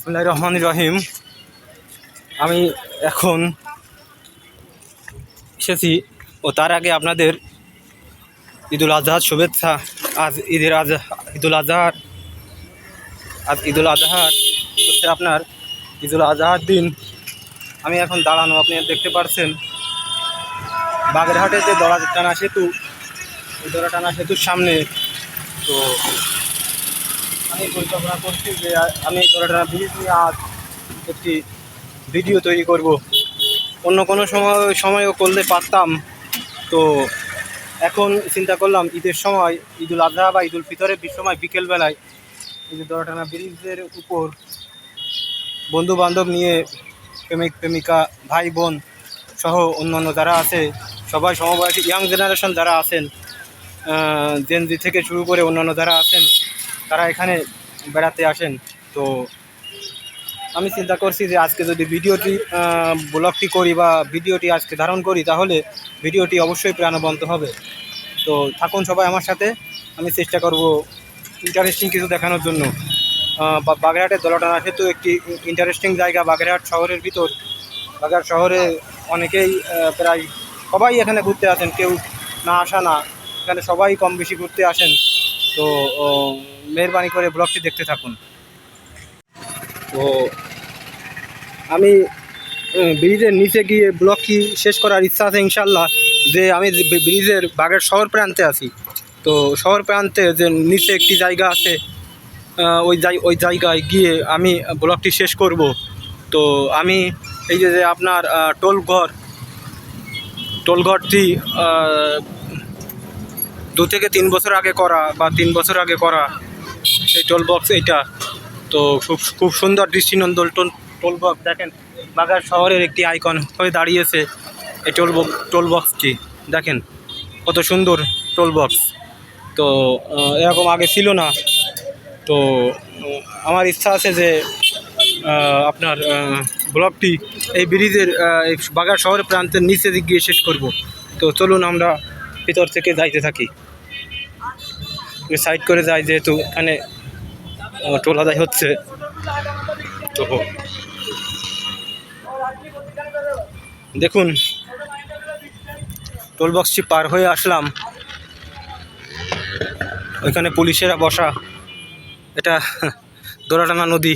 বিসমিল্লাহির রহমানির রহিম। আমি এখন এসেছি ও তার আগে আপনাদের ঈদুল আজহার শুভেচ্ছা। আজ ঈদুল আজহার হচ্ছে আপনার ঈদুল আজহার দিন। আমি এখন দাঁড়ানো, আপনি দেখতে পাচ্ছেন বাগেরহাটের যে দড়াটানা সেতু, ওই দড়াটানা সেতুর সামনে। তো আমি পরিকল্পনা করছি যে আমি এই দড়াটানা ব্রিজ নিয়ে আজ একটি ভিডিও তৈরি করব। অন্য কোনো সময়ও করলে পারতাম, তো এখন চিন্তা করলাম ঈদের সময়, ঈদুল আজহা বা ঈদুল ফিতরের সময় বিকেলবেলায় এই যে দড়াটানা ব্রিজের উপর বন্ধু বান্ধব নিয়ে, প্রেমিক প্রেমিকা, ভাই বোন সহ অন্যান্য যারা আছে সবাই সমবয়সী ইয়াং জেনারেশন যারা আছেন, জেনজি থেকে শুরু করে অন্যান্য যারা আছেন, তারা এখানে বেড়াতে আসেন। তো আমি চিন্তা করছি যে আজকে যদি ব্লগটি করি বা ভিডিওটি আজকে ধারণ করি, তাহলে ভিডিওটি অবশ্যই প্রাণবন্ত হবে। তো থাকুন সবাই আমার সাথে, আমি চেষ্টা করব ইন্টারেস্টিং কিছু দেখানোর জন্য। বাগেরহাটের দড়াটানা সেতু একটি ইন্টারেস্টিং জায়গা। বাগেরহাট শহরের ভিতর, বাগেরহাট শহরে অনেকেই প্রায় সবাই এখানে ঘুরতে আসেন, কেউ না আসা না, এখানে সবাই কম বেশি ঘুরতে আসেন। তো মেহরবানি করে ব্লগটি দেখতে থাকুন। তো আমি ব্রিজের নিচে গিয়ে ব্লগটি শেষ করার ইচ্ছা আছে ইনশাল্লাহ। যে আমি ব্রিজের বাগেরহাট শহর প্রান্তে আছি, তো শহর প্রান্তে যে নিচে একটি জায়গা আছে, ওই জায়গায় গিয়ে আমি ব্লগটি শেষ করব। তো আমি এই যে আপনার টোলঘরটি 2 থেকে 3 বছর আগে করা বা 3 বছর আগে করা সেই টোল বক্স এইটা। তো খুব সুন্দর দৃষ্টিনন্দন টোল বক্স। দেখেন বাগেরহাট শহরের একটি আইকন হয়ে দাঁড়িয়েছে এই টোল বক্সটি। দেখেন কত সুন্দর টোল বক্স। তো এরকম আগে ছিল না। তো আমার ইচ্ছা আছে যে আপনার ব্লগটি এই ব্রিজের বাগেরহাট শহরের প্রান্তের নিচে দিক গিয়ে শেষ করব। তো চলুন আমরা ভিতর থেকে যাইতে থাকি, সাইড করে যাই, যেহেতু এখানে টোল আদায় হচ্ছে। তো দেখুন টোল বক্সটি পার হয়ে আসলাম, ওইখানে পুলিশেরা বসা। এটা দড়াটানা নদী,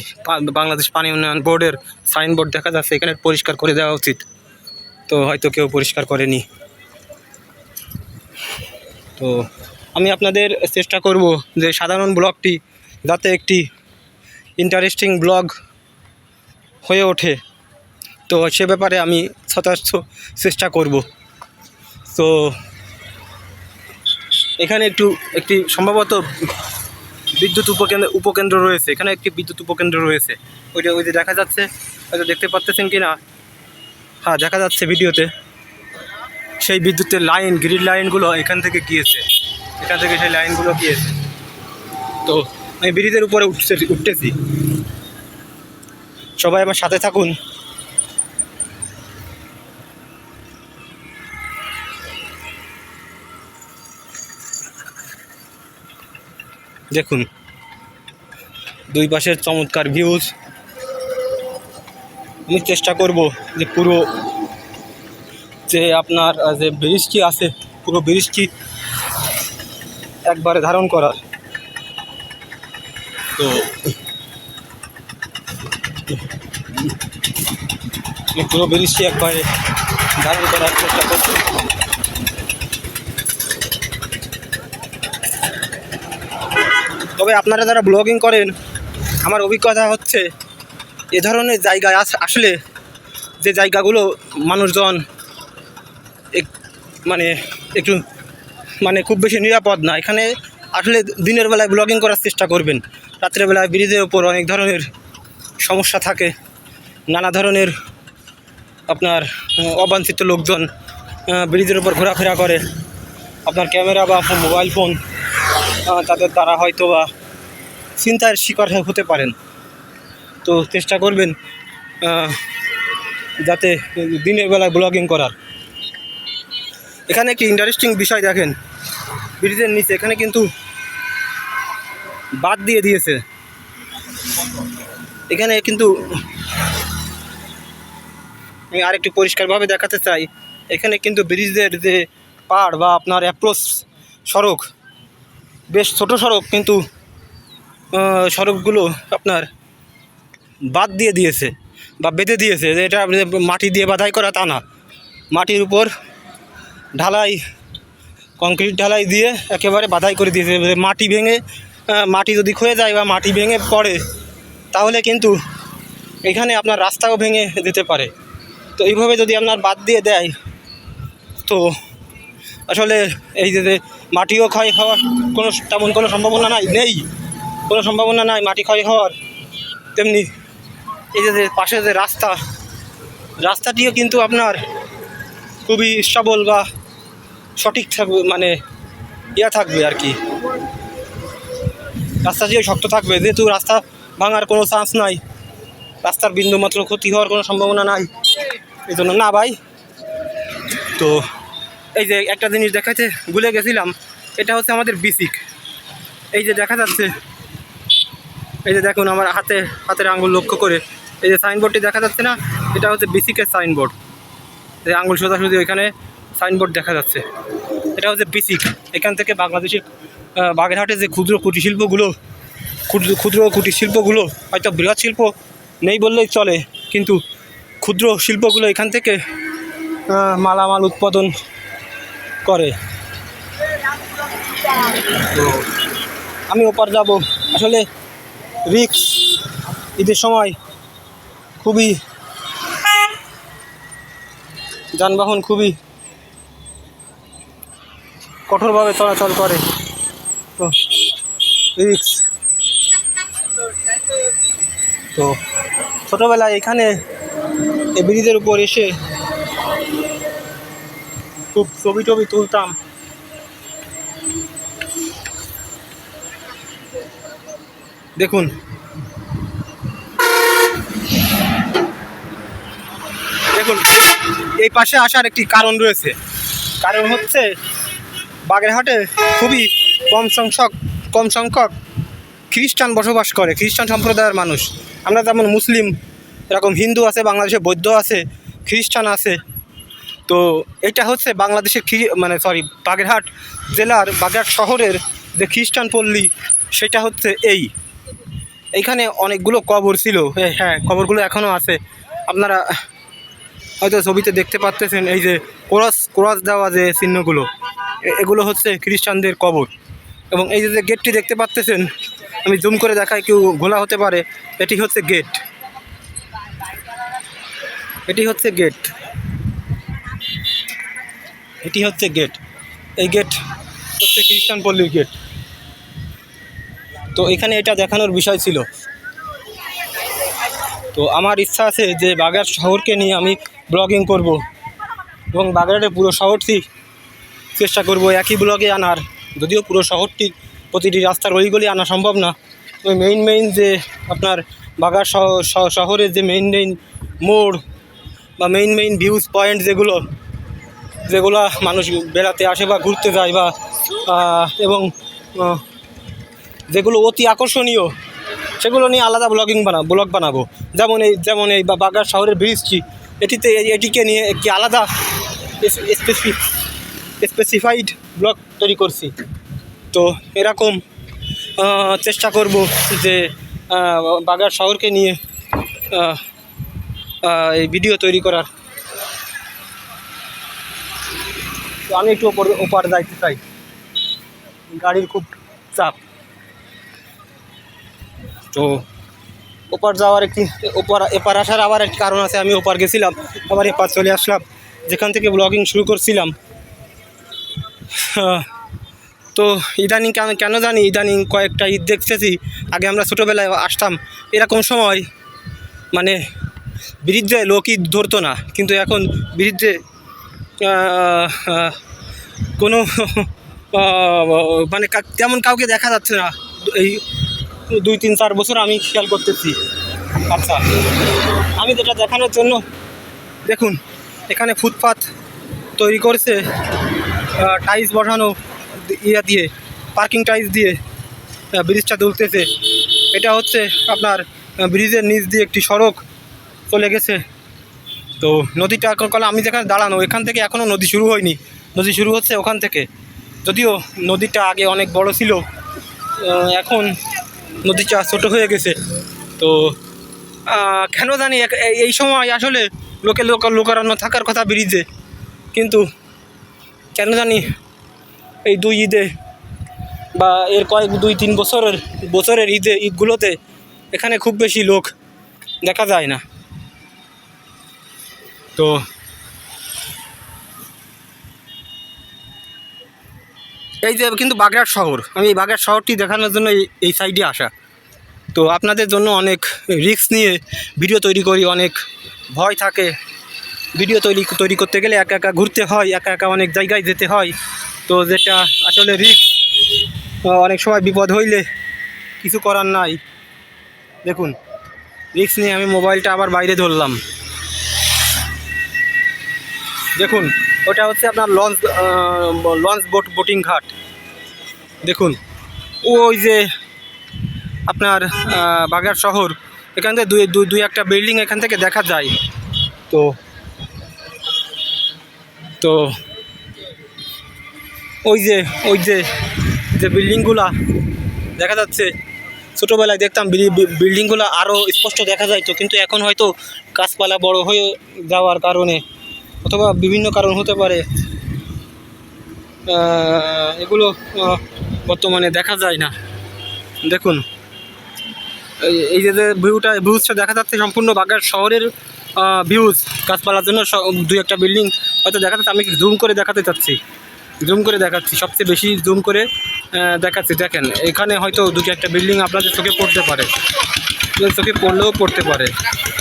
বাংলাদেশ পানি উন্নয়ন বোর্ডের সাইনবোর্ড দেখা যাচ্ছে, এখানে পরিষ্কার করে দেওয়া উচিত। তো হয়তো কেউ পরিষ্কার করেনি। তো আমি আপনাদের চেষ্টা করব যে সাধারণ ব্লগটি যাতে একটি ইন্টারেস্টিং ব্লগ হয়ে ওঠে, তো সে ব্যাপারে আমি যথাযথ চেষ্টা করব। তো এখানে একটি সম্ভবত বিদ্যুৎ উপকেন্দ্র রয়েছে, এখানে একটি বিদ্যুৎ উপকেন্দ্র রয়েছে। ওই যে দেখা যাচ্ছে, হয়তো দেখতে পাচ্ছেন কি না, হ্যাঁ দেখা যাচ্ছে ভিডিওতে। সেই বিদ্যুতের লাইন, গ্রিড লাইনগুলো এখান থেকে গিয়েছে, এখান থেকে সেই লাইনগুলো গিয়েছে। তো আমি ব্রিজের উপরে উঠতেছি, সবাই আমার সাথে থাকুন। দেখুন দুই পাশের চমৎকার ভিউজ। আমি চেষ্টা করব যে পুরো যে আপনার যে ব্রিজটি আছে, পুরো ব্রিজটি একবারে ধারণ করার। তো পুরো ব্রিজটি একবারে ধারণ করার চেষ্টা করছি। তবে আপনারা যারা ব্লগিং করেন, আমার অভিজ্ঞতা হচ্ছে এ ধরনের জায়গায় আসলে যে জায়গাগুলো মানুষজন একটু খুব বেশি নিরাপদ না, এখানে আসলে দিনের বেলায় ব্লগিং করার চেষ্টা করবেন। রাত্রেবেলায় ব্রিজের ওপর অনেক ধরনের সমস্যা থাকে, নানা ধরনের আপনার অবাঞ্ছিত লোকজন ব্রিজের ওপর ঘোরাফেরা করে। আপনার ক্যামেরা বা মোবাইল ফোন তাদের দ্বারা হয়তো বা চিন্তার শিকার হতে পারেন। তো চেষ্টা করবেন যাতে দিনের বেলায় ব্লগিং করার। এখানে একটি ইন্টারেস্টিং বিষয় দেখেন, ব্রিজের নিচে এখানে কিন্তু বাঁধ দিয়ে দিয়েছে। এখানে কিন্তু আমি আরেকটু পরিষ্কারভাবে দেখাতে চাই, এখানে কিন্তু ব্রিজের যে পাড় বা আপনার অ্যাপ্রোচ সড়ক, বেশ ছোট সড়ক, কিন্তু সড়কগুলো আপনার বাদ দিয়ে দিয়েছে বা বেঁধে দিয়েছে। এটা মাটি দিয়ে বাধাই করা তা না, মাটির উপর ঢালাই, কংক্রিট ঢালাই দিয়ে একেবারে বাধাই করে দিয়েছে। মাটি ভেঙে, মাটি যদি ক্ষয়ে যায় বা মাটি ভেঙে পড়ে তাহলে কিন্তু এখানে আপনার রাস্তাও ভেঙে যেতে পারে। তো এইভাবে যদি আপনার বাদ দিয়ে দেয় তো আসলে এই যে মাটিও ক্ষয় হওয়ার তেমন কোনো সম্ভাবনা নেই, কোনো সম্ভাবনা নাই মাটি ক্ষয় হওয়ার। তেমনি এই যে পাশে যে রাস্তাটিও কিন্তু আপনার খুবই সবল বা সঠিক থাকবে, মানে থাকবে আর কি, রাস্তাটিও শক্ত থাকবে, যেহেতু রাস্তা ভাঙার কোনো চান্স নাই, রাস্তার বিন্দুমাত্র ক্ষতি হওয়ার কোনো সম্ভাবনা নাই। এই জন্য না ভাই। তো এই যে একটা জিনিস দেখাতে ভুলে গেছিলাম, এটা হচ্ছে আমাদের বিসিক। এই যে দেখা যাচ্ছে, এই যে দেখুন আমার হাতের আঙুল লক্ষ্য করে এই যে সাইনবোর্ডটি দেখা যাচ্ছে না, এটা হচ্ছে বিসিকের সাইনবোর্ড। এই আঙুল সোজাসুজি ওইখানে সাইনবোর্ড দেখা যাচ্ছে, এটা হচ্ছে বিসিক। এখান থেকে বাংলাদেশের বাগেরহাটের যে ক্ষুদ্র কুটির শিল্পগুলো, হয়তো বৃহৎ শিল্প নেই বললেই চলে, কিন্তু ক্ষুদ্র শিল্পগুলো এখান থেকে মালামাল উৎপাদন করে। তো আমি ওপার যাব, আসলে রিক্স, ঈদের সময় খুবই যানবাহন খুবই কঠোরভাবে চলাচল করে, তো রিক্স। তো ছোটোবেলায় এখানে এই ব্রিজের উপর এসে খুব ছবি তুলতাম। দেখুন এই পাশে আসার একটি কারণ রয়েছে, কারণ হচ্ছে বাগেরহাটে খুবই কম সংখ্যক খ্রিস্টান বসবাস করে, খ্রিস্টান সম্প্রদায়ের মানুষ। আমরা যেমন মুসলিম, এরকম হিন্দু আছে, বাংলাদেশে বৌদ্ধ আছে, খ্রিস্টান আছে। তো এটা হচ্ছে বাংলাদেশের বাগেরহাট জেলার বাগেরহাট শহরের যে খ্রিস্টান পল্লী, সেটা হচ্ছে এইখানে অনেকগুলো কবর ছিল। হ্যাঁ, কবরগুলো এখনও আছে, আপনারা হয়তো ছবিতে দেখতে পাচ্ছেন। এই যে ক্রস দেওয়া যে চিহ্নগুলো, এগুলো হচ্ছে খ্রিস্টানদের কবর। এবং এই যে গেটটি দেখতে পাচ্ছেন, আমি জুম করে দেখাই, কেউ ঘোলা হতে পারে, এটি হচ্ছে গেট। এই গেট হচ্ছে খ্রিস্টান পল্লীর গেট। তো এখানে এটা দেখানোর বিষয় ছিল। তো আমার ইচ্ছা আছে যে বাগেরহাট শহরকে নিয়ে আমি ব্লগিং করব এবং বাগেরহাটের পুরো শহরটি চেষ্টা করব একই ব্লগে আনার। যদিও পুরো শহরটি প্রতিটি রাস্তার ওইগুলি আনা সম্ভব না, ওই মেইন যে আপনার বাগেরহাট শহরের যে মেইন মোড় বা মেইন ভিউজ পয়েন্ট যেগুলো মানুষ বেড়াতে আসে বা ঘুরতে যায় বা এবং যেগুলো অতি আকর্ষণীয়, সেগুলো নিয়ে আলাদা ব্লগ বানাবো। যেমন এই বাগেরহাট শহরের ব্রিজটি, এটিকে নিয়ে একটি আলাদা স্পেসিফাইড ব্লগ তৈরি করছি। তো এরকম চেষ্টা করব যে বাগেরহাট শহরকে নিয়ে এই ভিডিও তৈরি করার। তো আমি একটু ওপার যাইতে চাই, গাড়ির খুব চাপ। তো ওপার যাওয়ার এপার আসার আবার একটি কারণ আছে। আমি ওপার গেছিলাম, আবার এপার চলে আসলাম যেখান থেকে ব্লগিং শুরু করছিলাম। তো ইদানিং কেন জানি ইদানিং কয়েকটা ঈদ দেখতেছি, আগে আমরা ছোটোবেলায় আসতাম এরকম সময়, মানে ব্রিজে লোকই ধরতো না, কিন্তু এখন ব্রিজে কোনো মানে তেমন কাউকে দেখা যাচ্ছে না। এই 2-3-4 বছর আমি খেয়াল করতেছি। আচ্ছা, আমি যেটা দেখানোর জন্য, দেখুন এখানে ফুটপাথ তৈরি করেছে টাইলস বসানো পার্কিং টাইলস দিয়ে ব্রিজটা তুলতেছে। এটা হচ্ছে আপনার ব্রিজের নিচ দিয়ে একটি সড়ক চলে গেছে। তো নদীটা এখন আমি যেখানে দাঁড়ানো এখান থেকে এখনও নদী শুরু হয়নি, নদী শুরু হচ্ছে ওখান থেকে। যদিও নদীটা আগে অনেক বড় ছিল, এখন নদীটা ছোট হয়ে গেছে। তো কেন জানি এই সময় আসলে লোকারণ্য থাকার কথা ব্রিজে, কিন্তু কেন জানি এই দুই ঈদে বা এর কয়েক 2-3 বছরের ঈদগুলোতে এখানে খুব বেশি লোক দেখা যায় না। তো এই যে কিন্তু বাগেরহাট শহর, আমি এই বাগেরহাট শহরটি দেখানোর জন্য এই সাইডে আসা। তো আপনাদের জন্য অনেক রিস্ক নিয়ে ভিডিও তৈরি করি, অনেক ভয় থাকে। ভিডিও তৈরি করতে গেলে একা একা ঘুরতে হয়, একা একা অনেক জায়গায় যেতে হয়। তো যেটা আসলে রিস্ক, অনেক সময় বিপদ হইলে কিছু করার নাই। দেখুন রিস্ক নিয়ে আমি মোবাইলটা আবার বাইরে ধরলাম। দেখুন ওটা হচ্ছে আপনার লঞ্চ বোটিং ঘাট। দেখুন ওই যে আপনার বাগেরহাট শহর, এখান থেকে দুই একটা বিল্ডিং এখান থেকে দেখা যায়। তো তো ওই যে বিল্ডিংগুলা দেখা যাচ্ছে, ছোটোবেলায় দেখতাম বিল্ডিংগুলো আরও স্পষ্ট দেখা যাইতো, কিন্তু এখন হয়তো গাছপালা বড় হয়ে যাওয়ার কারণে অথবা বিভিন্ন কারণ হতে পারে এগুলো বর্তমানে দেখা যায় না। দেখুন এই যে ভিউজটা দেখা যাচ্ছে সম্পূর্ণ বাগেরহাট শহরের ভিউজ। গাছপালার জন্য দুই একটা বিল্ডিং হয়তো দেখা যাচ্ছে। আমি জুম করে দেখাতে চাচ্ছি, সবচেয়ে বেশি জুম করে দেখাচ্ছি। দেখেন এখানে হয়তো দুটো একটা বিল্ডিং আপনাদের চোখে পড়তে পারে, চোখে পড়লেও পড়তে পারে।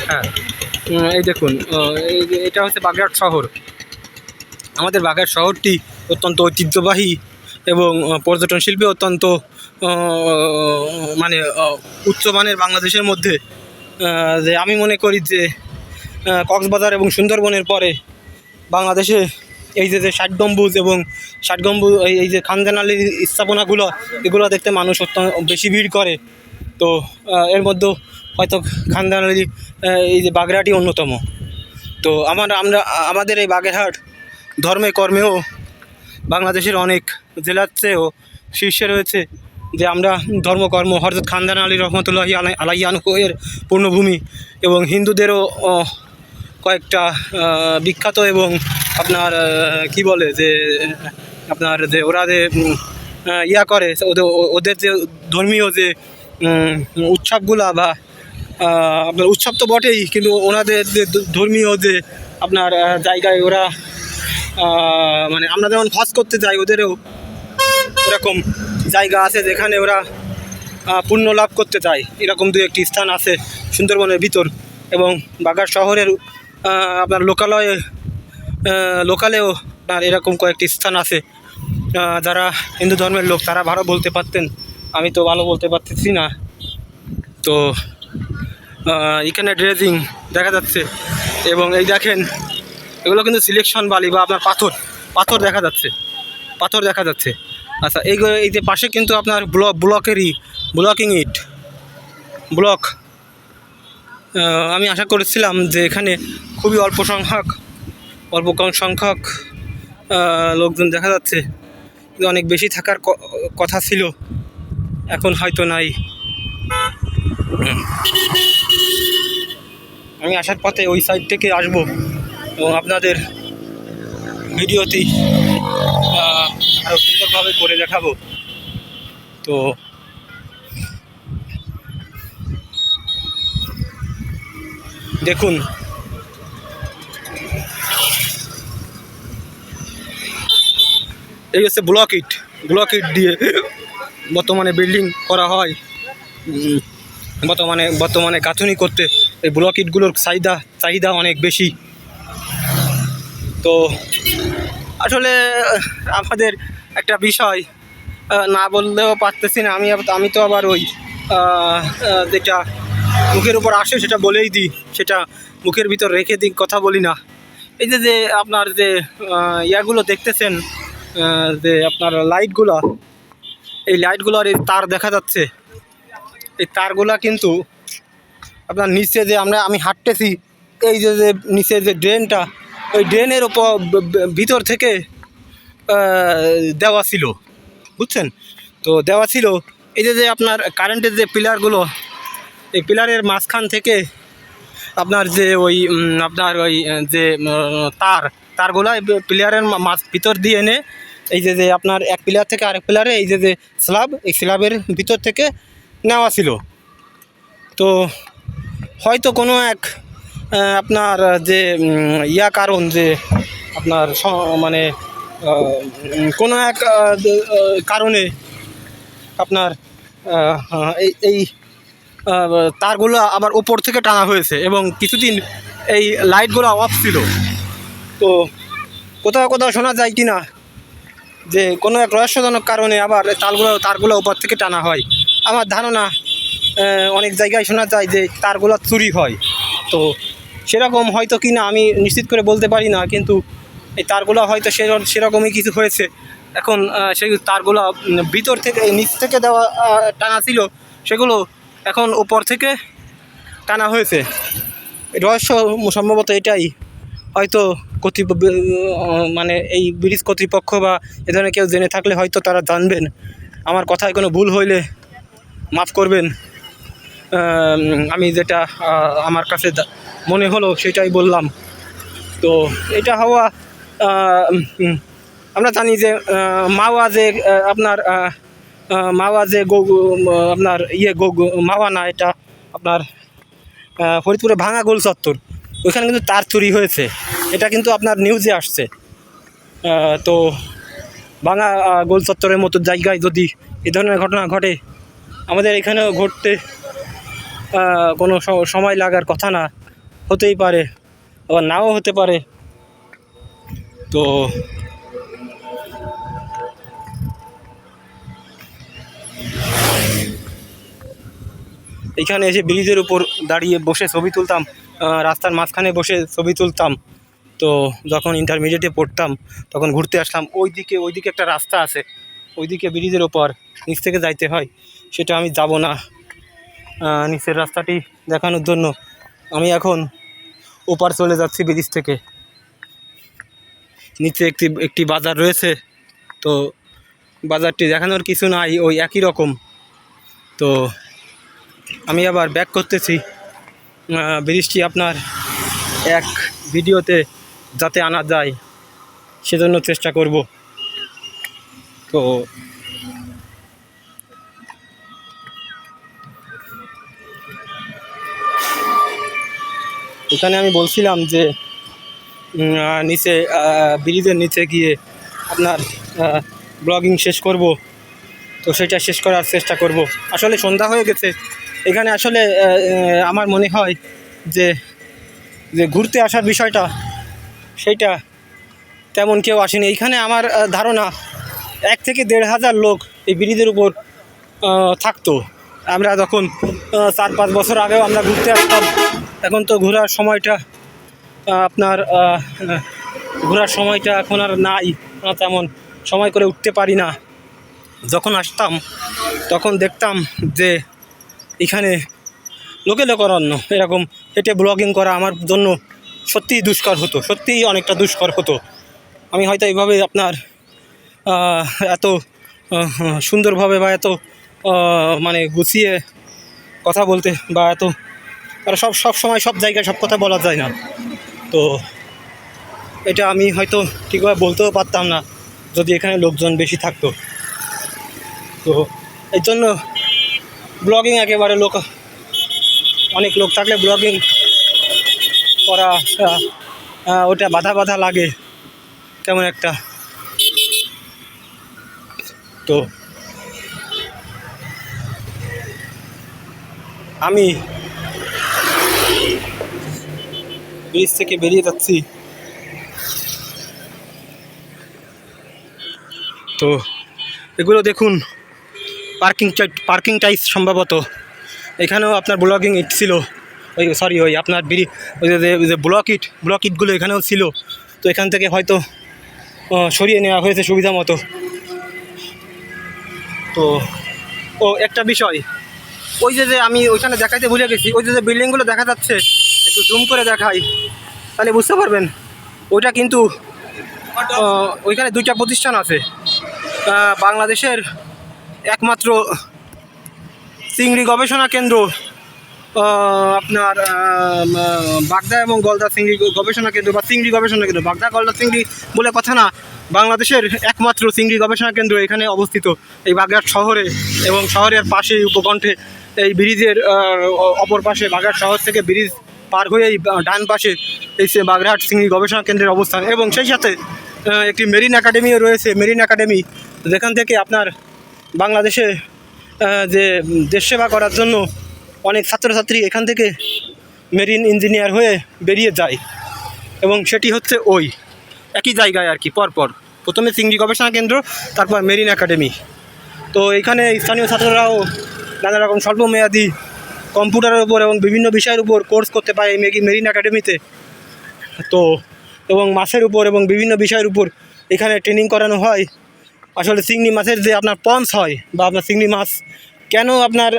হ্যাঁ এই দেখুন এটা হচ্ছে বাগেরহাট শহর। আমাদের বাগেরহাট শহরটি অত্যন্ত ঐতিহ্যবাহী এবং পর্যটন শিল্পে অত্যন্ত মানে উচ্চমানের। বাংলাদেশের মধ্যে যে আমি মনে করি যে কক্সবাজার এবং সুন্দরবনের পরে বাংলাদেশে এই যে 60 গম্বুজ এবং 60 গম্বুজ এই যে খানজান আলীর স্থাপনাগুলো, এগুলো দেখতে মানুষ অত্যন্ত বেশি ভিড় করে। তো এর মধ্যে হয়তো খানজান আলী এই যে বাগেরহাটই অন্যতম। তো আমাদের এই বাগেরহাট ধর্মে কর্মেও বাংলাদেশের অনেক জেলার চেয়েও শীর্ষে রয়েছে। যে আমরা ধর্মকর্ম হযরত খানজান আলী রহমতুল্লাহি আলাইহি আনহু এর পূর্ণভূমি, এবং হিন্দুদেরও কয়েকটা বিখ্যাত এবং আপনার কি বলে যে আপনার যে ওরা যে ইয়া করে ওদের যে ধর্মীয় যে উৎসবগুলা বা আপনার উৎসব তো বটেই, কিন্তু ওনাদের যে ধর্মীয় যে আপনার জায়গায় ওরা মানে আমরা যেমন হজ করতে যাই, ওদেরও এরকম জায়গা আছে যেখানে ওরা পুণ্য লাভ করতে যায়। এরকম দু একটি স্থান আছে সুন্দরবনের ভিতর, এবং বাগেরহাট শহরের আপনার লোকালেও আপনার এরকম কয়েকটি স্থান আছে। যারা হিন্দু ধর্মের লোক তারা ভালো বলতে পারতেন, আমি তো ভালো বলতে পারতেছি না। তো এখানে ড্রেজিং দেখা যাচ্ছে, এবং এই দেখেন এগুলো কিন্তু সিলেকশন বালি বা আপনার পাথর দেখা যাচ্ছে। আচ্ছা এই যে পাশে কিন্তু আপনার ব্লক। আমি আশা করেছিলাম যে এখানে খুবই অল্প সংখ্যক লোকজন দেখা যাচ্ছে, কিন্তু অনেক বেশি থাকার কথা ছিল, এখন হয়তো নাই। আমি আসার পথে ওই সাইড থেকে আসবো এবং আপনাদের ভিডিওটি আরও সুন্দরভাবে করে দেখাবো। তো দেখুন এই হচ্ছে ব্লক ইট দিয়ে বর্তমানে বিল্ডিং করা হয়। বর্তমানে গাঁথনি করতে এই ব্লক ইটগুলোর চাহিদা অনেক বেশি। তো আসলে আমাদের একটা বিষয় না বললেও পারতেছি না। আমি তো আবার ওই যেটা মুখের উপর আসে সেটা বলেই দিই, সেটা মুখের ভিতর রেখে দিই, কথা বলি না। এই যে আপনার যে ইয়াগুলো দেখতেছেন, যে আপনার এই লাইটগুলোর এই তার দেখা যাচ্ছে, এই তারগুলা কিন্তু আপনার নিচে যে আমি হাঁটতেছি, এই যে যে নিচের যে ড্রেনটা, ওই ড্রেনের ওপর ভিতর থেকে দেওয়া ছিল, বুঝছেন? তো দেওয়া ছিল এই যে যে আপনার কারেন্টের যে পিলারগুলো, এই পিলারের মাঝখান থেকে আপনার যে ওই আপনার ওই যে তারগুলো পিলারের ভিতর দিয়ে এনে এই যে যে আপনার এক পিলার থেকে আরেক পিলারে এই যে যে স্ল্যাব, এই স্ল্যাবের ভিতর থেকে নেওয়া ছিল। তো হয়তো কোনো এক আপনার যে কারণ যে আপনার মানে কোনো এক কারণে আপনার এই তারগুলো আবার উপর থেকে টানা হয়েছে এবং কিছুদিন এই লাইটগুলো অফ ছিল। তো কোথাও কোথাও শোনা যায় কি না যে কোনো এক রহস্যজনক কারণে আবার তারগুলো উপর থেকে টানা হয়। আমার ধারণা অনেক জায়গায় শোনা যায় যে তারগুলো চুরি হয়। তো সেরকম হয়তো কি না আমি নিশ্চিত করে বলতে পারি না, কিন্তু এই তারগুলো হয়তো সেরকমই কিছু হয়েছে। এখন সেই তারগুলো ভিতর থেকে নিচ থেকে দেওয়া টানা ছিল, সেগুলো এখন উপর থেকে টানা হয়েছে। রহস্য সম্ভবত এটাই, হয়তো মানে এই ব্রিজ কর্তৃপক্ষ বা এ ধরনের কেউ জেনে থাকলে হয়তো তারা জানবেন। আমার কথায় কোনো ভুল হইলে মাফ করবেন। আমি যেটা আমার কাছে মনে হলো সেটাই বললাম। তো এটা হওয়া আমরা জানি যে মাওয়া যে আপনার মাওয়া যে আপনার মাওয়া না, এটা আপনার ফরিদপুরে ভাঙা গোল চত্বর, ওইখানে কিন্তু তার চুরি হয়েছে। এটা কিন্তু আপনার নিউজে আসছে। তো ভাঙা গোল চত্বরের মতো জায়গায় যদি এ ধরনের ঘটনা ঘটে, আমাদের এখানেও ঘটতে কোনো সময় লাগার কথা না, হতেই পারে আবার নাও হতে পারে। তো এখানে এসে ব্রিজের উপর দাঁড়িয়ে বসে ছবি তুলতাম, রাস্তার মাঝখানে বসে ছবি তুলতাম। তো যখন ইন্টারমিডিয়েটে পড়তাম তখন ঘুরতে আসলাম ওইদিকে একটা রাস্তা আছে, ওইদিকে ব্রিজের ওপর নিচ থেকে যাইতে হয়। সেটা আমি যাব না, নিচের রাস্তাটি দেখানোর জন্য আমি এখন ওপার চলে যাচ্ছি ব্রিজ থেকে। নিচে একটি বাজার রয়েছে, তো বাজারটি দেখানোর কিছু নাই, ওই একই রকম। তো আমি আবার ব্যাক করতেছি। ব্রিজটি আপনার এক ভিডিওতে যাতে আনা যায় সেজন্য চেষ্টা করব। তো এখানে আমি বলছিলাম যে নিচে ব্রিজের নিচে গিয়ে আপনার ব্লগিং শেষ করব। তো সেটা শেষ করার চেষ্টা করব। আসলে সন্ধ্যা হয়ে গেছে এখানে। আসলে আমার মনে হয় যে ঘুরতে আসার বিষয়টা সেইটা তেমন কেউ আসেনি এইখানে। আমার ধারণা 1 থেকে 1,500 লোক এই ব্রিজের উপর থাকতো। আমরা যখন 4-5 বছর আগেও আমরা ঘুরতে আসতাম। এখন তো ঘোরার সময়টা এখন আর নাই, তেমন সময় করে উঠতে পারি না। যখন আসতাম তখন দেখতাম যে এখানে লোকারণ্য, এরকম হেঁটে ব্লগিং করা আমার জন্য সত্যিই দুষ্কর হতো, সত্যিই অনেকটা দুষ্কর হতো। আমি হয়তো এইভাবে আপনার এত সুন্দরভাবে বা এত মানে গুছিয়ে কথা বলতে বা এত সব সময় সব জায়গায় সব কথা বলা যায় না। তো এটা আমি হয়তো ঠিকভাবে বলতেও পারতাম না যদি এখানে লোকজন বেশি থাকতো। তো এই জন্য ব্লগিং একেবারে অনেক লোক থাকলে ব্লগিং করা ওটা বাধা লাগে কেমন একটা। তো আমি ব্রিজ থেকে বেরিয়ে যাচ্ছি। তো এগুলো দেখুন পার্কিং টাইস সম্ভবত। এখানেও আপনার ব্লগিং ইট ছিল, ওই আপনার ওই যে ব্লক ইটগুলো এখানেও ছিল। তো এখান থেকে হয়তো সরিয়ে নেওয়া হয়েছে সুবিধা মতো। তো একটা বিষয়, ওই যে আমি ওইখানে দেখাইতে ভুলে গেছি, ওই যে বিল্ডিংগুলো দেখা যাচ্ছে, একটু জুম করে দেখাই তাহলে বুঝতে পারবেন। ওইটা কিন্তু ওইখানে 2টা প্রতিষ্ঠান আছে। বাংলাদেশের একমাত্র চিংড়ি গবেষণা কেন্দ্র, আপনার বাগদা এবং গলদা চিংড়ি গবেষণা কেন্দ্র বা চিংড়ি গবেষণা কেন্দ্র, বাগদা গলদা চিংড়ি বলে কথা না, বাংলাদেশের একমাত্র চিংড়ি গবেষণা কেন্দ্র এখানে অবস্থিত এই বাগেরহাট শহরে, এবং শহরের পাশেই উপকণ্ঠে এই ব্রিজের অপর পাশে, বাগেরহাট শহর থেকে ব্রিজ পার হয়ে এই ডান পাশে এই বাগেরহাট চিংড়ি গবেষণা কেন্দ্রের অবস্থান। এবং সেই সাথে একটি মেরিন একাডেমিও রয়েছে, মেরিন একাডেমি, যেখান থেকে আপনার বাংলাদেশে যে দেশ সেবা করার জন্য অনেক ছাত্রছাত্রী এখান থেকে মেরিন ইঞ্জিনিয়ার হয়ে বেরিয়ে যায়। এবং সেটি হচ্ছে ওই একই জায়গায় আর কি, পরপর প্রথমে চিংড়ি গবেষণা কেন্দ্র, তারপর মেরিন একাডেমি। তো এখানে স্থানীয় ছাত্ররাও নানা রকম স্বল্পমেয়াদী কম্পিউটারের উপর এবং বিভিন্ন বিষয়ের উপর কোর্স করতে পারে এই মেরিন একাডেমিতে। তো এবং মাছের উপর এবং বিভিন্ন বিষয়ের উপর এখানে ট্রেনিং করানো হয়। আসলে চিংড়ি মাছের যে আপনার পন্স হয় বা আপনার চিংড়ি মাছ কেন আপনার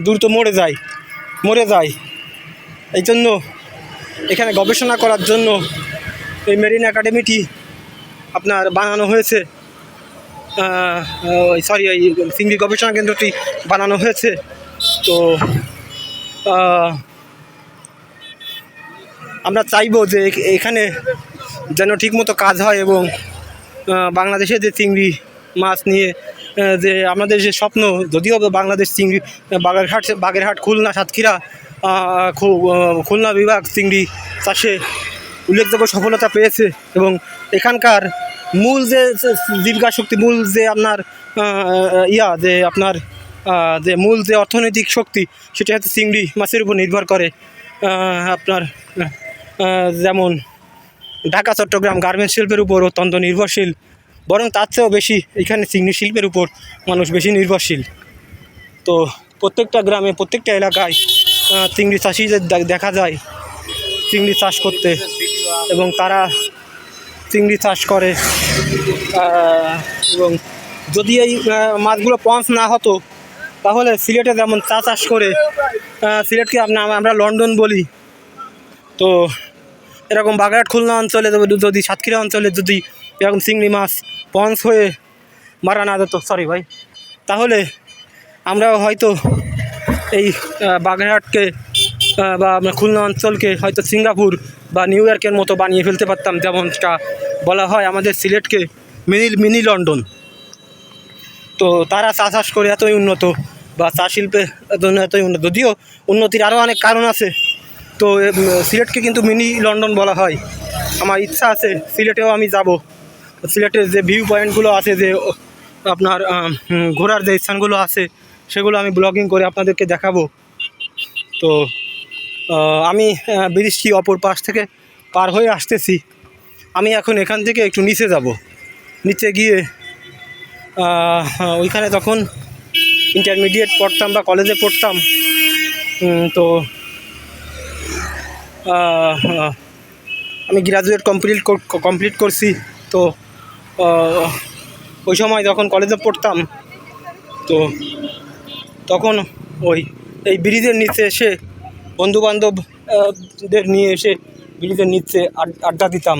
দ্রুত মরে যায়, এই জন্য এখানে গবেষণা করার জন্য এই মেরিন একাডেমিটি আপনার বানানো হয়েছে, এই চিংড়ি গবেষণা কেন্দ্রটি বানানো হয়েছে। তো আমরা চাইবো যে এখানে যেন ঠিকমতো কাজ হয় এবং বাংলাদেশে যে চিংড়ি মাছ নিয়ে যে আমাদের যে স্বপ্ন, যদিও বাংলাদেশ চিংড়ি বাগেরহাট, খুলনা, সাতক্ষীরা, খুলনা বিভাগ চিংড়ি চাষে উল্লেখযোগ্য সফলতা পেয়েছে, এবং এখানকার মূল যে জীবিকা শক্তি, মূল যে আপনার যে আপনার যে মূল যে অর্থনৈতিক শক্তি, সেটা হচ্ছে চিংড়ি মাছের উপর নির্ভর করে। আপনার যেমন ঢাকা, চট্টগ্রাম গার্মেন্টস শিল্পের উপর অত্যন্ত নির্ভরশীল, বরং তার চেয়েও বেশি এখানে চিংড়ি শিল্পের উপর মানুষ বেশি নির্ভরশীল। তো প্রত্যেকটা গ্রামে, প্রত্যেকটা এলাকায় চিংড়ি চাষিদের দেখা যায় চিংড়ি চাষ করতে, এবং তারা চিংড়ি চাষ করে। এবং যদি এই মাছগুলো পঞ্চ না হতো, তাহলে সিলেটে যেমন চা চাষ করে, সিলেটকে আমরা লন্ডন বলি, তো এরকম বাগেরহাট, খুলনা অঞ্চলে যদি, সাতক্ষীরা অঞ্চলে যদি এরকম চিংড়ি মাছ পঞ্চ হয়ে মারা না যেত, সরি ভাই, তাহলে আমরাও হয়তো এই বাগেরহাটকে বা খুলনা অঞ্চলকে হয়তো সিঙ্গাপুর বা নিউ ইয়র্কের মতো বানিয়ে ফেলতে পারতাম, যেমনটা বলা হয় আমাদের সিলেটকে মিনি লন্ডন। তো তারা চা চাষ করে এতই উন্নত, বা চা শিল্পে এতই উন্নত, যদিও উন্নতির আরও অনেক কারণ আছে। তো সিলেটকে কিন্তু মিনি লন্ডন বলা হয়। আমার ইচ্ছা আছে সিলেটেও আমি যাব, সিলেটের যে ভিউ পয়েন্টগুলো আছে, যে আপনার ঘোরার যে স্থানগুলো আছে, সেগুলো আমি ব্লগিং করে আপনাদেরকে দেখাবো। তো আমি ব্রিজটি অপর পাশ থেকে পার হয়ে আসতেছি। আমি এখন এখান থেকে একটু নিচে যাব, নিচে গিয়ে ওইখানে তখন ইন্টারমিডিয়েট পড়তাম বা কলেজে পড়তাম। তো আমি গ্র্যাজুয়েট কমপ্লিট করছি। তো ওই সময় যখন কলেজে পড়তাম, তো তখন এই ব্রিজের নিচে এসে বন্ধুবান্ধবদের নিয়ে এসে ব্রিজের নিচে আড্ডা দিতাম।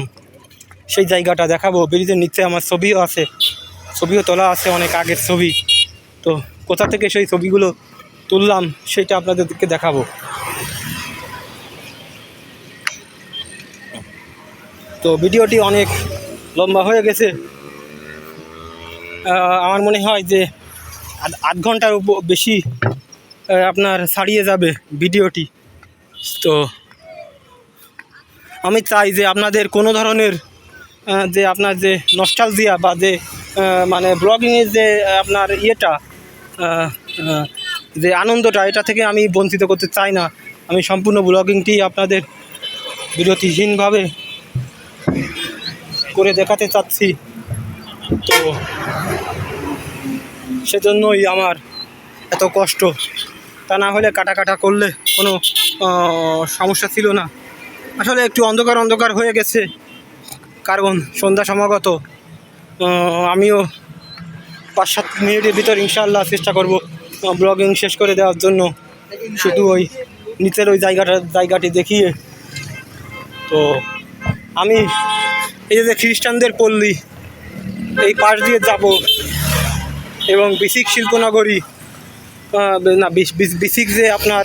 সেই জায়গাটা দেখাবো। ব্রিজের নিচে আমার ছবিও আছে, ছবিও তোলা আছে, অনেক আগের ছবি। তো কোথা থেকে সেই ছবিগুলো তুললাম সেটা আপনাদেরকে দেখাবো। তো ভিডিওটি অনেক লম্বা হয়ে গেছে, আমার মনে হয় যে আধ ঘন্টার বেশি আপনার ছাড়িয়ে যাবে ভিডিওটি। তো আমি চাই যে আপনাদের কোনো ধরনের যে আপনার যে নস্টালজিয়া বা যে মানে ব্লগিংয়ের যে আপনার যে আনন্দটা, এটা থেকে আমি বঞ্চিত করতে চাই না। আমি সম্পূর্ণ ব্লগিংটি আপনাদের বিরতিহীনভাবে করে দেখাতে চাচ্ছি। তো সেজন্যই আমার এত কষ্ট, তা না হলে কাটা করলে কোনো সমস্যা ছিল না। আসলে একটু অন্ধকার হয়ে গেছে, কারণ সন্ধ্যা সমাগত। আমিও 5-7 মিনিটের ভিতর ইনশাআল্লাহ চেষ্টা করব ব্লগিং শেষ করে দেওয়ার জন্য। শুধু ওই নিচের ওই জায়গাটি দেখিয়ে। তো আমি এই যে খ্রিস্টানদের পল্লী এই পাশ দিয়ে যাব এবং বিসিক শিল্পনগরী না বিসিক যে আপনার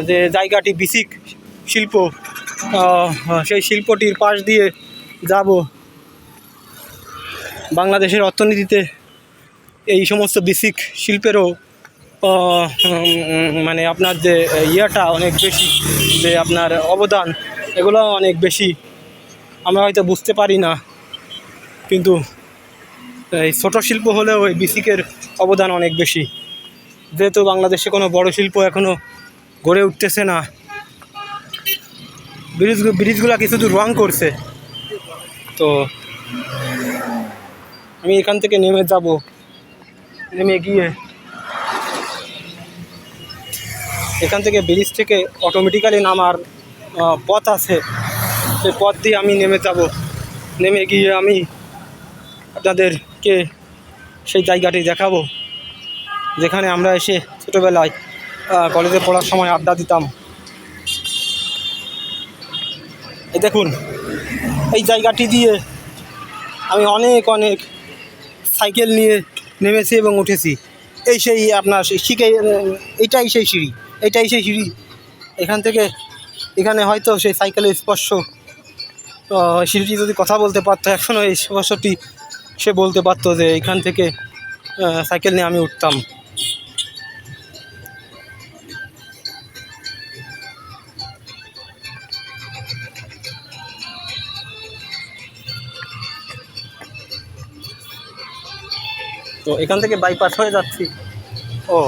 যে জায়গাটি বিসিক শিল্প সেই শিল্পটির পাশ দিয়ে যাব। বাংলাদেশের অর্থনীতিতে এই সমস্ত বেসিক শিল্পেরও মানে আপনার যে ইয়েটা অনেক বেশি, যে আপনার অবদান এগুলো অনেক বেশি, আমরা হয়তো বুঝতে পারি না, কিন্তু এই ছোটো শিল্প হলেও ওই বেসিকের অবদান অনেক বেশি। যেহেতু বাংলাদেশে কোনো বড় শিল্প এখনও গড়ে উঠতেছে না, ব্রিজগুলো কিছু দূর রং করছে। তো আমি এখান থেকে নেমে যাব, নেমে গিয়ে এখান থেকে ব্রিজ থেকে অটোমেটিক্যালি নামার পথ আছে, সেই পথ দিয়ে আমি নেমে যাব। নেমে গিয়ে আমি আপনাদেরকে সেই জায়গাটি দেখাবো যেখানে আমরা এসে ছোটোবেলায় কলেজে পড়ার সময় আড্ডা দিতাম। এই দেখুন, এই জায়গাটি দিয়ে আমি অনেক সাইকেল নিয়ে নেমেছি এবং উঠেছি। এই সেই আপনার শিখে এইটাই সেই সিঁড়ি। এখান থেকে এখানে হয়তো সেই সাইকেলের স্পর্শ, সিঁড়িটি যদি কথা বলতে পারতো এখনও এই স্পর্শটি সে বলতে পারতো যে এখান থেকে সাইকেল নিয়ে আমি উঠতাম। তো এখান থেকে বাইপাস হয়ে যাচ্ছি। ও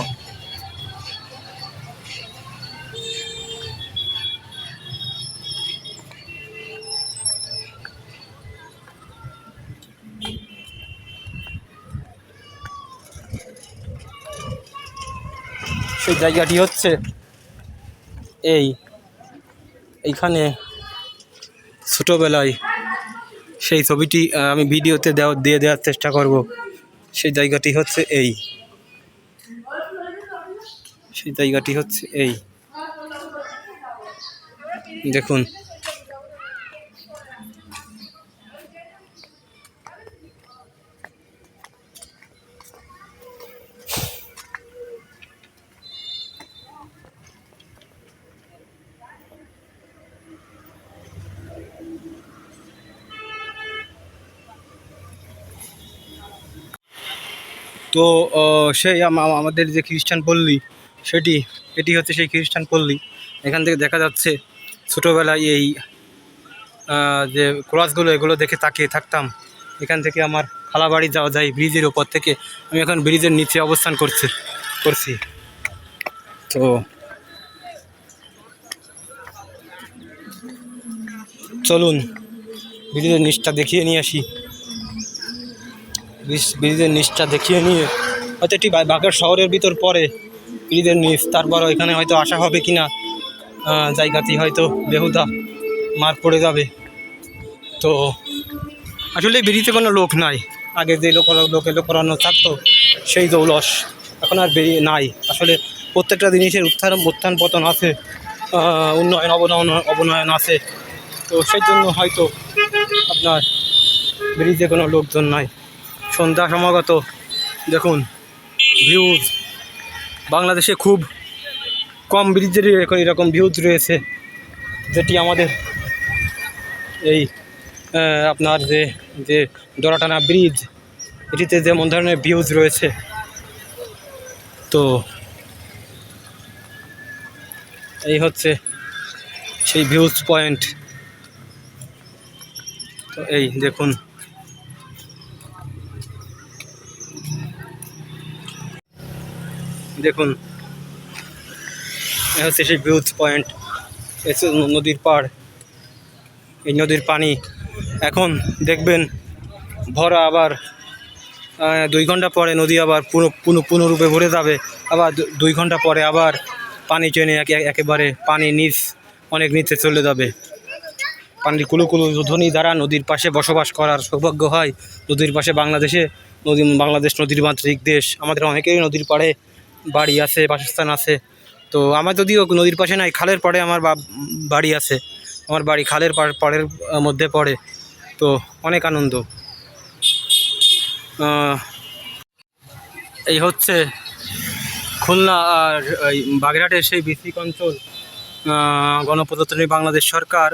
সেই জায়গাটি হচ্ছে এইখানে ছোটোবেলায় সেই ছবিটি আমি ভিডিওতে দিয়ে দেওয়ার চেষ্টা করব। সেই জায়গাটি হচ্ছে সেই জায়গাটি হচ্ছে দেখুন। তো সেই আমাদের যে খ্রিস্টান পল্লী এটি হচ্ছে সেই খ্রিস্টান পল্লী। এখান থেকে দেখা যাচ্ছে ছোটোবেলায় এই যে ক্রসগুলো এগুলো দেখে তাকিয়ে থাকতাম। এখান থেকে আমার খালাবাড়ি যাওয়া যায় ব্রিজের ওপর থেকে। আমি এখন ব্রিজের নিচে অবস্থান করছি। তো চলুন ব্রিজের নিচটা দেখিয়ে নিয়ে আসি। ব্রিজের নিচটা দেখিয়ে নিয়ে হয়তো একটি বাগের শহরের ভিতর পড়ে ব্রিজের নিচ, তারপরও এখানে হয়তো আসা হবে কি না জায়গাটি হয়তো বেহুদা মার পড়ে যাবে। তো আসলে ব্রিজে কোনো লোক নাই। আগে যে লোক করানো থাকতো সেই জৌলস এখন আর নাই। আসলে প্রত্যেকটা জিনিসের উত্থান পতন আছে, উন্নয়ন অবনয়ন আছে। তো সেই জন্য হয়তো আপনার ব্রিজে কোনো লোকজন নাই। সন্ধ্যা সমাগত দেখুন ভিউজ, বাংলাদেশে খুব কম ব্রিজেরই এরকম ভিউজ রয়েছে, যেটি আমাদের এই আপনার যে দড়াটানা ব্রিজ এটিতে যেমন ধরনের ভিউজ রয়েছে। তো এই হচ্ছে সেই ভিউজ পয়েন্ট। তো এই দেখুন, এ হচ্ছে সেই ভিউজ পয়েন্ট। নদীর পাড়, এই নদীর পানি এখন দেখবেন ভরা, আবার 2 ঘন্টা পরে নদী আবার পুনরূপে ভরে যাবে। আবার 2 ঘন্টা পরে আবার পানি টেনে একেবারে পানি অনেক নিচে চলে যাবে। পানির কুলুকুলু ধ্বনি দ্বারা নদীর পাশে বসবাস করার সৌভাগ্য হয়। নদীর পাশে বাংলাদেশ নদীর মাতৃক দেশ। আমাদের অনেকেরই নদীর পাড়ে বাড়ি আছে, বাসস্থান আছে। তো আমার যদিও নদীর পাশে নাই, খালের পাড়ে আমার বাড়ি আছে। আমার বাড়ি খালের পাড়ের মধ্যে পড়ে। তো অনেক আনন্দ। এই হচ্ছে খুলনা আর এই বাগেরহাটের সেই বিসিক অঞ্চল। গণপ্রজাতন্ত্রী বাংলাদেশ সরকার,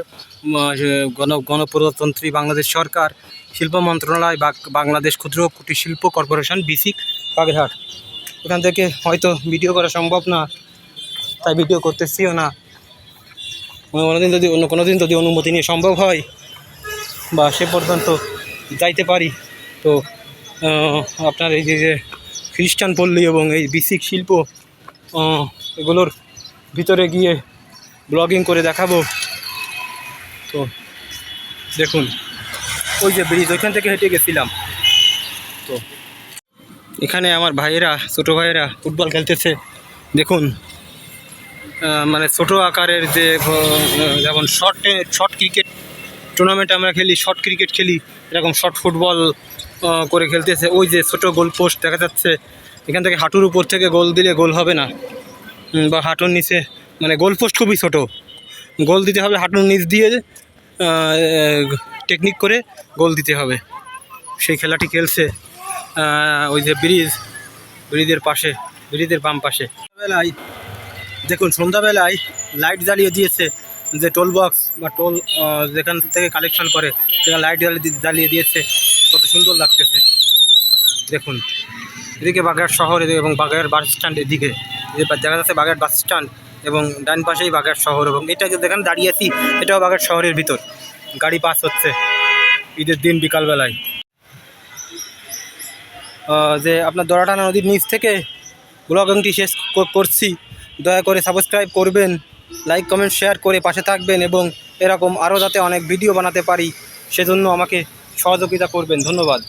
গণপ্রজাতন্ত্রী বাংলাদেশ সরকার, শিল্প মন্ত্রণালয়, বাংলাদেশ ক্ষুদ্র কুটির শিল্প কর্পোরেশন, বিসিক, বাগেরহাট। এখান থেকে হয়তো ভিডিও করা সম্ভব না, তাই ভিডিও করতেছিও না। অন্য কোনো দিন যদি অনুমতি নিয়ে সম্ভব হয় বা সে পর্যন্ত যাইতে পারি, তো আপনার এই যে খ্রিস্টান পল্লী এবং এই বিসিক শিল্প এগুলোর ভিতরে গিয়ে ব্লগিং করে দেখাবো। তো দেখুন ওই যে ব্রিজ, ওইখান থেকে হেঁটে গেছিলাম। তো এখানে আমার ভাইয়েরা, ছোটো ভাইয়েরা ফুটবল খেলতেছে। দেখুন মানে ছোটো আকারের যে যেমন শর্ট ক্রিকেট টুর্নামেন্ট আমরা খেলি, শর্ট ক্রিকেট খেলি, এরকম শর্ট ফুটবল করে খেলতেছে। ওই যে ছোটো গোল পোস্ট দেখা যাচ্ছে, এখান থেকে হাঁটুর উপর থেকে গোল দিলে গোল হবে না, বা হাঁটুর নিচে, মানে গোল পোস্ট খুবই ছোটো, গোল দিতে হবে হাঁটুর নিচ দিয়ে টেকনিক করে গোল দিতে হবে। সেই খেলাটি খেলছে ওই যে ব্রিজের পাশে, ব্রিজের বাম পাশে। সন্ধ্যাবেলায় দেখুন, সন্ধ্যাবেলায় লাইট জ্বালিয়ে দিয়েছে, যে টোল বক্স বা টোল যেখান থেকে কালেকশন করে সেখানে লাইট জ্বালিয়ে দিয়েছে। কত সুন্দর লাগতেছে দেখুন। এদিকে বাগেরহাট শহর এবং বাগেরহাট বাস স্ট্যান্ড, এদিকে দেখা যাচ্ছে বাগেরহাট বাস স্ট্যান্ড এবং ডান পাশেই বাগেরহাট শহর। এবং এটাকে যেখানে দাঁড়িয়ে আছি এটাও বাগেরহাট শহরের ভিতর। গাড়ি পাস হচ্ছে ঈদের দিন বিকালবেলায়। যে আপনার দড়াটানা নদীর নিচ থেকে ব্লগিংটি শেষ করছি। দয়া করে সাবস্ক্রাইব করবেন, লাইক কমেন্ট শেয়ার করে পাশে থাকবেন এবং এরকম আরও যাতে অনেক ভিডিও বানাতে পারি সেজন্য আমাকে সহযোগিতা করবেন। ধন্যবাদ।